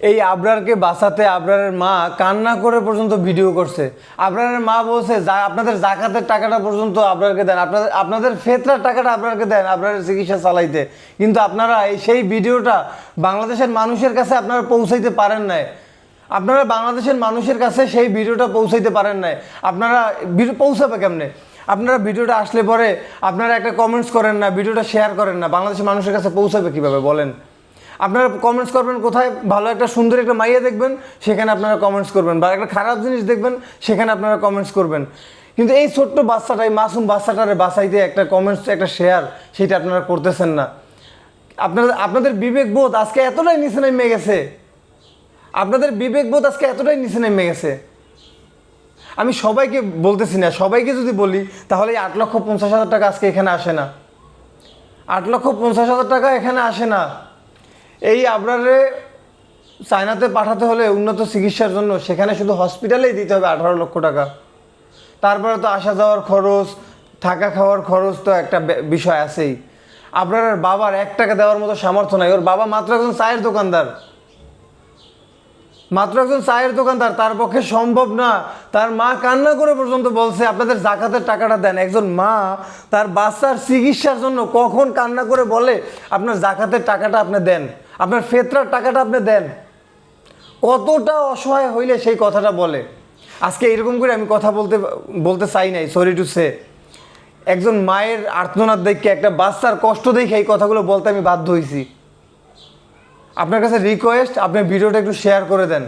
এই আবরারকে বাঁচাতে আবরারের মা কান্না করে পর্যন্ত ভিডিও করছে। আবরারের মা বলছে আপনাদের জাকাতের টাকাটা পর্যন্ত আবরারকে দেন, আপনাদের ফেতরার টাকাটা আবরারকে দেন আবরারের চিকিৎসা চালাইতে। কিন্তু আপনারা সেই ভিডিওটা বাংলাদেশের মানুষের কাছে আপনারা পৌঁছাইতে পারেন নাই। আপনারা বাংলাদেশের মানুষের কাছে সেই ভিডিওটা পৌঁছাইতে পারেন নাই। আপনারা পৌঁছাবে কেমনে? আপনারা ভিডিওটা আসলে পরে আপনারা একটা কমেন্টস করেন না, ভিডিওটা শেয়ার করেন না, বাংলাদেশের মানুষের কাছে পৌঁছাবে কীভাবে বলেন? আপনারা কমেন্টস করবেন কোথায়? ভালো একটা সুন্দর একটা মাইয়া দেখবেন সেখানে আপনারা কমেন্টস করবেন, বা একটা খারাপ জিনিস দেখবেন সেখানে আপনারা কমেন্টস করবেন। কিন্তু এই ছোট্ট বাচ্চাটাই, মাসুম বাচ্চাটারে বাঁচাইতে একটা কমেন্টস, একটা শেয়ার, সেটা আপনারা করতেছেন না। আপনাদের বিবেকবোধ আজকে এতটাই নিচে নেমে গেছে, আপনাদের বিবেকবোধ আজকে এতটাই নিচে নেমে গেছে। আমি সবাইকে বলতেছি না, সবাইকে যদি বলি তাহলে 8,50,000 টাকা আজকে এখানে আসে না। 8,50,000 টাকা এখানে আসে না। এই আবরারে চায়নাতে পাঠাতে হলে উন্নত চিকিৎসার জন্য সেখানে শুধু হসপিটালেই দিতে হবে 18 লক্ষ টাকা। তারপরে তো আসা যাওয়ার খরচ, থাকা খাওয়ার খরচ তো একটা বিষয় আছেই। আবরারের বাবার 1 টাকা দেওয়ার মতো সামর্থ্য নাই। ওর বাবা মাত্র একজন চায়ের দোকানদার, তার পক্ষে সম্ভব না। তার মা কান্না করে পর্যন্ত বলছে আপনাদের জাকাতের টাকাটা দেন। একজন মা তার বাচ্চার চিকিৎসার জন্য কখন কান্না করে বলে আপনার জাকাতের টাকাটা আপনি দেন, আপনার ফেতরার টাকাটা আপনি দেন? কতটা অসহায় হইলে সেই কথাটা বলে। আজকে এরকম করে আমি কথা বলতে চাই নাই, সরি টু সে। একজন মায়ের আর্তনাদ দেখে, একটা বাচ্চার কষ্ট দেখে এই কথাগুলো বলতে আমি বাধ্য হয়েছি। আপনার কাছে রিকোয়েস্ট, আপনি ভিডিওটা একটু শেয়ার করে দেন।